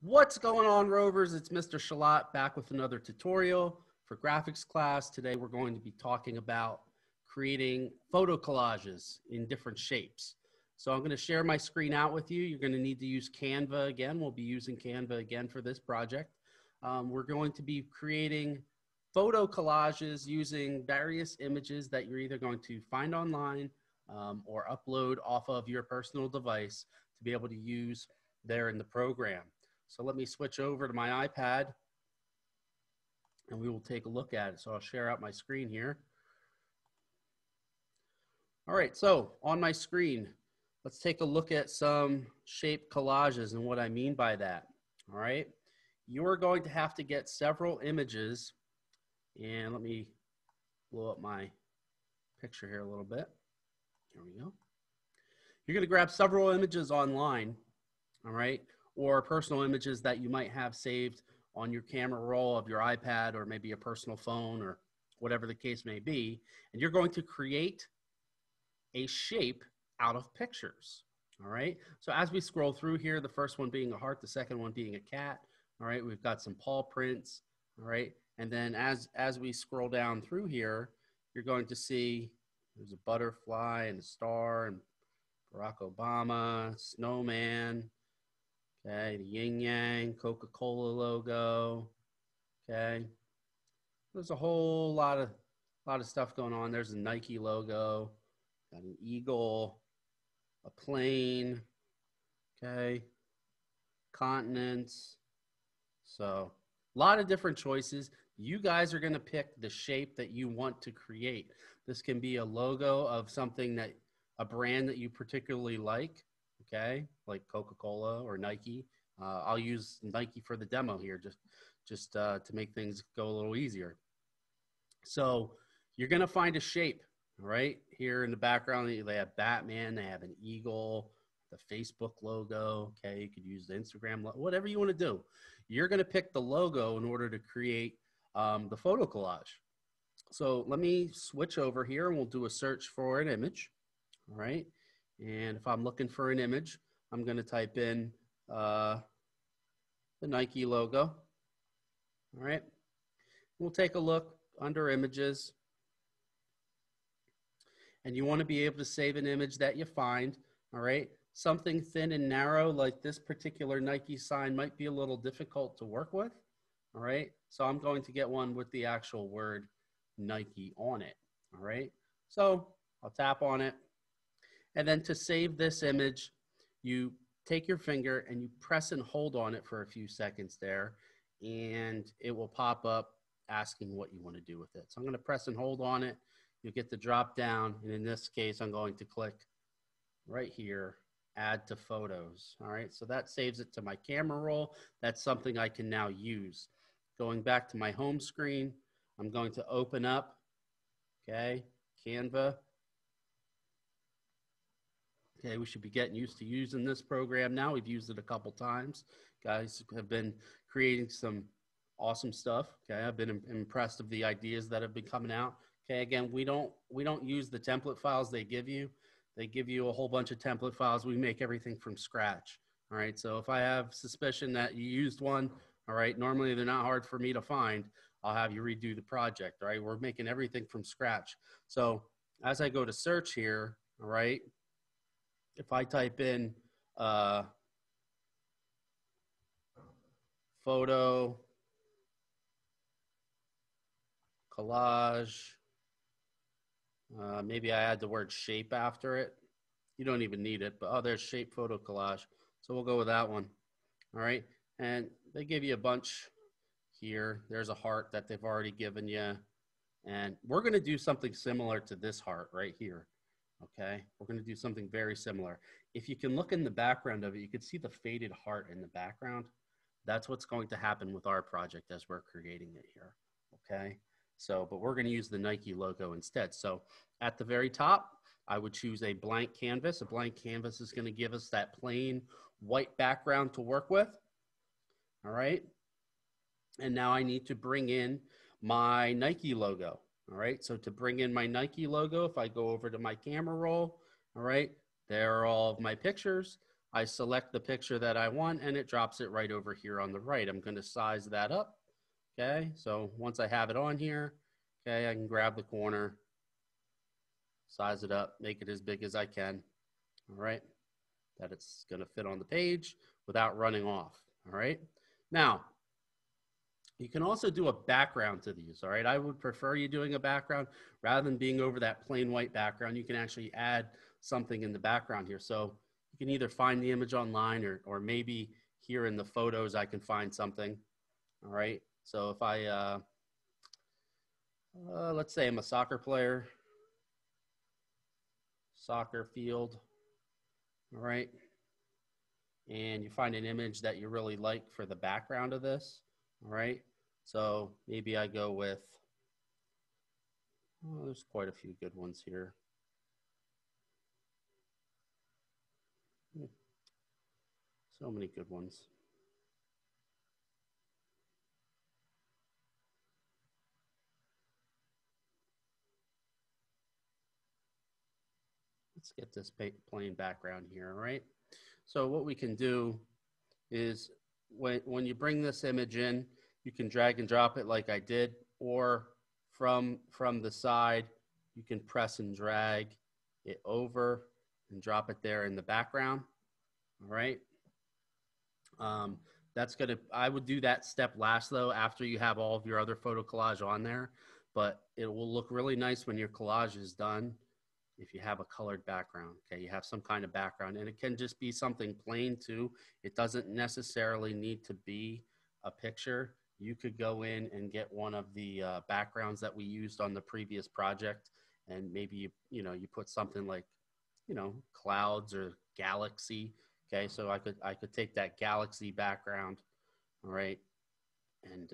What's going on, Rovers? It's Mr. Shalat back with another tutorial for graphics class. Today we're going to be talking about creating photo collages in different shapes. So I'm going to share my screen out with you. You're going to need to use Canva again. We'll be using Canva again for this project. We're going to be creating photo collages using various images that you're either going to find online or upload off of your personal device to be able to use there in the program. So let me switch over to my iPad and we will take a look at it. So I'll share out my screen here. All right, so on my screen, let's take a look at some shape collages and what I mean by that. All right, you're going to have to get several images, and let me blow up my picture here a little bit. Here we go. You're going to grab several images online, all right, or personal images that you might have saved on your camera roll of your iPad or maybe a personal phone or whatever the case may be. And you're going to create a shape out of pictures. All right. So as we scroll through here, the first one being a heart, the second one being a cat. All right. We've got some paw prints. All right. And then as we scroll down through here, you're going to see there's a butterfly and a star and Barack Obama, snowman. Okay, the yin yang, Coca-Cola logo. Okay, there's a whole lot of stuff going on. There's a Nike logo, got an eagle, a plane. Okay, continents. So a lot of different choices. You guys are going to pick the shape that you want to create. This can be a logo of something that a brand that you particularly like. Okay, like Coca-Cola or Nike. I'll use Nike for the demo here, just to make things go a little easier. So you're gonna find a shape, right? Here in the background, they have Batman, they have an eagle, the Facebook logo. Okay, you could use the Instagram logo, whatever you want to do. You're gonna pick the logo in order to create the photo collage. So let me switch over here and we'll do a search for an image. All right. And if I'm looking for an image, I'm going to type in the Nike logo. All right. We'll take a look under images. And you want to be able to save an image that you find. All right. Something thin and narrow like this particular Nike sign might be a little difficult to work with. All right. So I'm going to get one with the actual word Nike on it. All right. So I'll tap on it. And then to save this image, you take your finger and you press and hold on it for a few seconds there, and it will pop up asking what you want to do with it. So I'm going to press and hold on it. You'll get the drop down, and in this case, I'm going to click right here, add to photos. All right, so that saves it to my camera roll. That's something I can now use. Going back to my home screen, I'm going to open up, okay, Canva. Okay, we should be getting used to using this program now. We've used it a couple times. Guys have been creating some awesome stuff. Okay, I've been impressed of the ideas that have been coming out. Okay, again, we don't use the template files they give you. They give you a whole bunch of template files. We make everything from scratch. All right, so if I have suspicion that you used one, all right, normally they're not hard for me to find. I'll have you redo the project. All right, we're making everything from scratch. So as I go to search here, all right, if I type in photo collage, maybe I add the word shape after it. You don't even need it, but oh, there's shape photo collage. So we'll go with that one. All right. And they give you a bunch here. There's a heart that they've already given you. And we're going to do something similar to this heart right here. Okay, we're going to do something very similar. If you can look in the background of it, you can see the faded heart in the background. That's what's going to happen with our project as we're creating it here. Okay, so, but we're going to use the Nike logo instead. So at the very top, I would choose a blank canvas. A blank canvas is going to give us that plain white background to work with. All right, and now I need to bring in my Nike logo. All right, so to bring in my Nike logo, if I go over to my camera roll, all right, there are all of my pictures. I select the picture that I want and it drops it right over here on the right. I'm going to size that up. Okay, so once I have it on here, okay, I can grab the corner, size it up, make it as big as I can. All right, that it's going to fit on the page without running off. All right, now you can also do a background to these. All right, I would prefer you doing a background rather than being over that plain white background. You can actually add something in the background here. So you can either find the image online or maybe here in the photos I can find something. All right, so if I let's say I'm a soccer player, soccer field, all right, and you find an image that you really like for the background of this, all right, so maybe I go with, oh, there's quite a few good ones here. So many good ones. Let's get this plain background here, all right? So what we can do is when you bring this image in, you can drag and drop it like I did, or from the side, you can press and drag it over and drop it there in the background, all right? That's gonna, I would do that step last though, after you have all of your other photo collage on there, but it will look really nice when your collage is done if you have a colored background, okay? You have some kind of background, and it can just be something plain too. It doesn't necessarily need to be a picture. You could go in and get one of the backgrounds that we used on the previous project, and maybe you put something like, clouds or galaxy, okay? So I could take that galaxy background, all right, and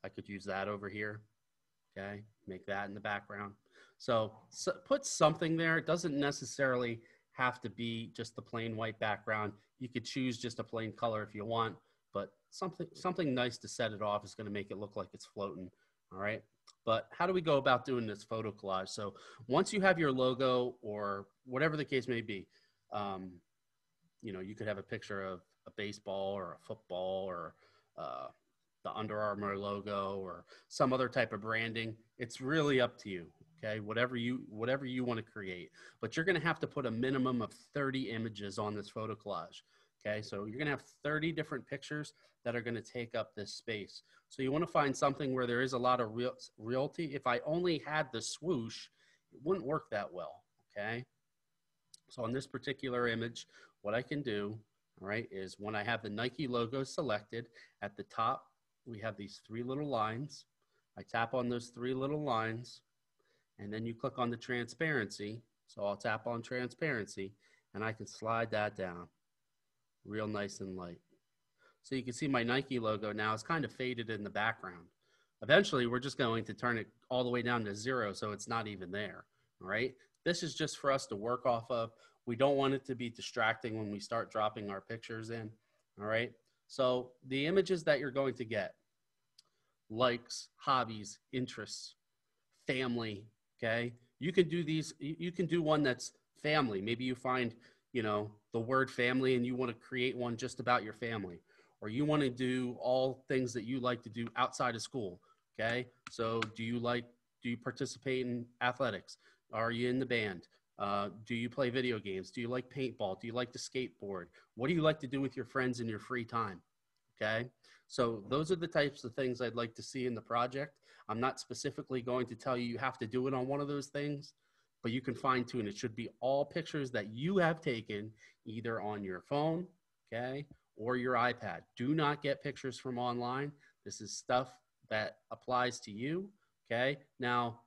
I could use that over here, okay? Make that in the background. So put something there. It doesn't necessarily have to be just the plain white background. You could choose just a plain color if you want, but something nice to set it off is going to make it look like it's floating, all right? But how do we go about doing this photo collage? So once you have your logo or whatever the case may be, you could have a picture of a baseball or a football or the Under Armour logo or some other type of branding. It's really up to you. Okay, whatever you want to create, but you're going to have to put a minimum of 30 images on this photo collage. Okay, so you're going to have 30 different pictures that are going to take up this space. So you want to find something where there is a lot of realty. If I only had the swoosh, it wouldn't work that well. Okay, so on this particular image, what I can do, all right, is when I have the Nike logo selected, at the top we have these three little lines. I tap on those three little lines, and then you click on the transparency. So I'll tap on transparency, and I can slide that down real nice and light. So you can see my Nike logo now is kind of faded in the background. Eventually, we're just going to turn it all the way down to 0 so it's not even there, all right? This is just for us to work off of. We don't want it to be distracting when we start dropping our pictures in, all right? So the images that you're going to get, likes, hobbies, interests, family, okay? You can do these, you can do one that's family. Maybe you find, the word family and you want to create one just about your family, or you want to do all things that you like to do outside of school, okay? So do you participate in athletics? Are you in the band? Do you play video games? Do you like paintball? Do you like to skateboard? What do you like to do with your friends in your free time? Okay, so those are the types of things I'd like to see in the project. I'm not specifically going to tell you you have to do it on one of those things, but you can fine tune. It should be all pictures that you have taken either on your phone, okay, or your iPad. Do not get pictures from online. This is stuff that applies to you, okay? Now,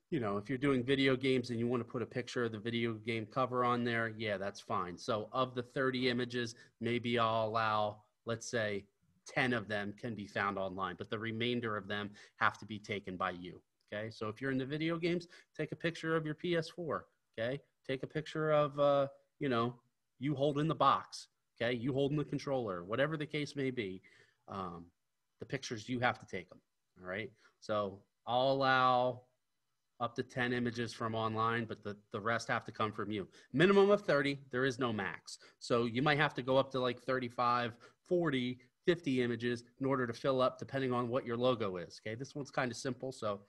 if you're doing video games and you want to put a picture of the video game cover on there, yeah, that's fine. So of the 30 images, maybe I'll allow, let's say 10 of them can be found online, but the remainder of them have to be taken by you, okay? So if you're in the video games, take a picture of your PS4, okay? Take a picture of, you holding the box, okay? You holding the controller, whatever the case may be. The pictures, you have to take them, all right? So I'll allow up to 10 images from online, but the rest have to come from you. Minimum of 30, there is no max. So you might have to go up to like 35, 40, 50 images in order to fill up depending on what your logo is, okay? This one's kind of simple, so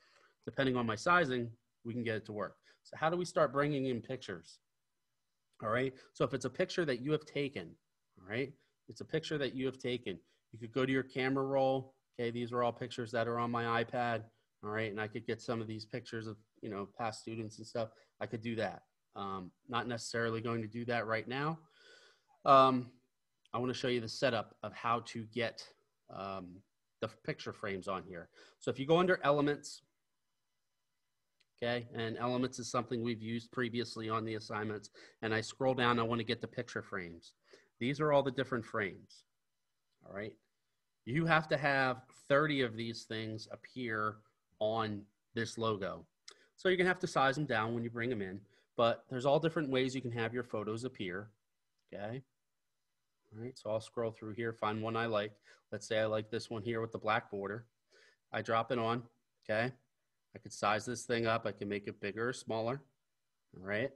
depending on my sizing, we can get it to work. So how do we start bringing in pictures? All right, so if it's a picture that you have taken, all right, it's a picture that you have taken, you could go to your camera roll, okay, these are all pictures that are on my iPad, all right, and I could get some of these pictures of, you know, past students and stuff. I could do that. Not necessarily going to do that right now. I want to show you the setup of how to get the picture frames on here. So if you go under Elements, okay, and Elements is something we've used previously on the assignments, and I scroll down, I want to get the picture frames. These are all the different frames, all right? You have to have 30 of these things appear on this logo. So you're gonna have to size them down when you bring them in, but there's all different ways you can have your photos appear, okay? All right, so I'll scroll through here, find one I like. Let's say I like this one here with the black border. I drop it on, okay? I could size this thing up. I can make it bigger or smaller, all right?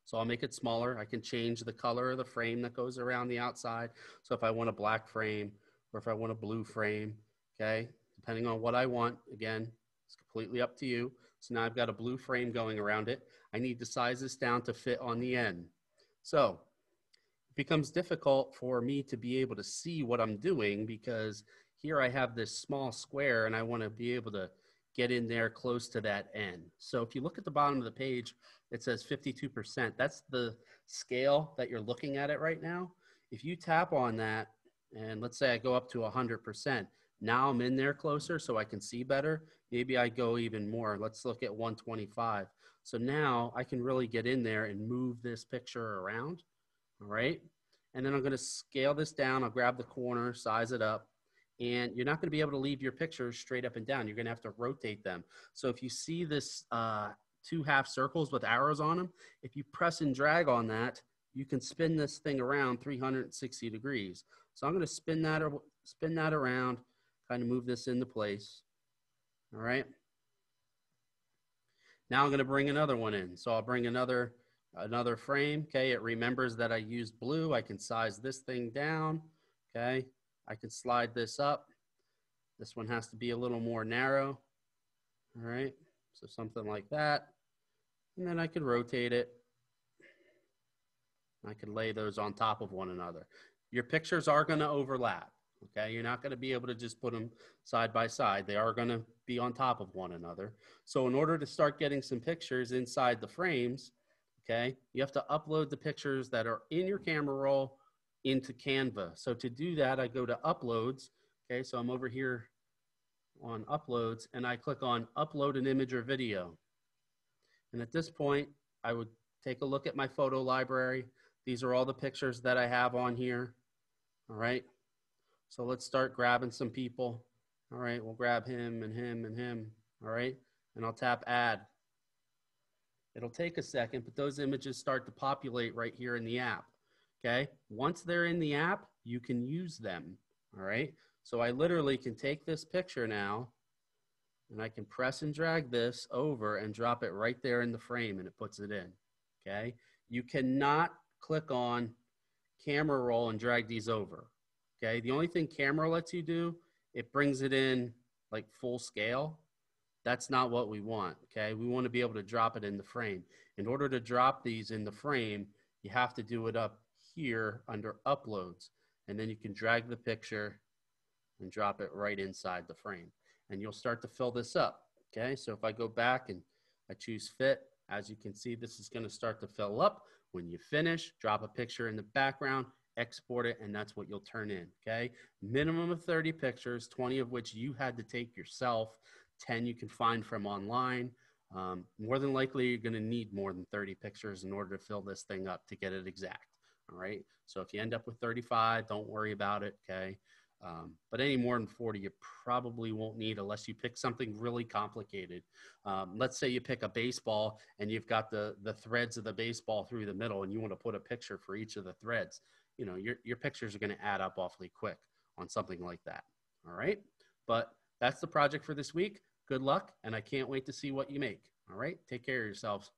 So I'll make it smaller. I can change the color of the frame that goes around the outside. So if I want a black frame or if I want a blue frame, okay, depending on what I want, again, it's completely up to you. So now I've got a blue frame going around it. I need to size this down to fit on the end. So it becomes difficult for me to be able to see what I'm doing because here I have this small square and I want to be able to get in there close to that end. So if you look at the bottom of the page, it says 52%. That's the scale that you're looking at it right now. If you tap on that, and let's say I go up to 100%, now I'm in there closer so I can see better. Maybe I go even more. Let's look at 125. So now I can really get in there and move this picture around, all right? And then I'm gonna scale this down. I'll grab the corner, size it up. And you're not going to be able to leave your pictures straight up and down. You're going to have to rotate them. So if you see this two half circles with arrows on them, if you press and drag on that, you can spin this thing around 360 degrees. So I'm going to spin that around, kind of move this into place. All right. Now I'm going to bring another one in. So I'll bring another frame. Okay. It remembers that I used blue. I can size this thing down. Okay. I can slide this up. This one has to be a little more narrow. All right, so something like that. And then I could rotate it. I could lay those on top of one another. Your pictures are gonna overlap, okay? You're not gonna be able to just put them side by side. They are gonna be on top of one another. So in order to start getting some pictures inside the frames, okay, you have to upload the pictures that are in your camera roll into Canva. So to do that, I go to Uploads. Okay, so I'm over here on Uploads and I click on Upload an Image or Video. And at this point, I would take a look at my photo library. These are all the pictures that I have on here. All right, so let's start grabbing some people. All right, we'll grab him and him and him. All right, and I'll tap Add. It'll take a second, but those images start to populate right here in the app. Okay, once they're in the app, you can use them, all right? So I literally can take this picture now, and I can press and drag this over and drop it right there in the frame, and it puts it in, okay? You cannot click on camera roll and drag these over, okay? The only thing camera lets you do, it brings it in like full scale. That's not what we want, okay? We want to be able to drop it in the frame. In order to drop these in the frame, you have to do it up here under Uploads, and then you can drag the picture and drop it right inside the frame, and you'll start to fill this up. Okay, so if I go back and I choose Fit, as you can see, this is going to start to fill up. When you finish, drop a picture in the background, export it, and that's what you'll turn in. Okay, minimum of 30 pictures, 20 of which you had to take yourself, 10 you can find from online. More than likely, you're going to need more than 30 pictures in order to fill this thing up to get it exact. All right, so if you end up with 35, don't worry about it, okay? But any more than 40, you probably won't need unless you pick something really complicated. Let's say you pick a baseball and you've got the threads of the baseball through the middle and you want to put a picture for each of the threads. You know, your pictures are going to add up awfully quick on something like that, all right? But that's the project for this week. Good luck, and I can't wait to see what you make. All right, take care of yourselves.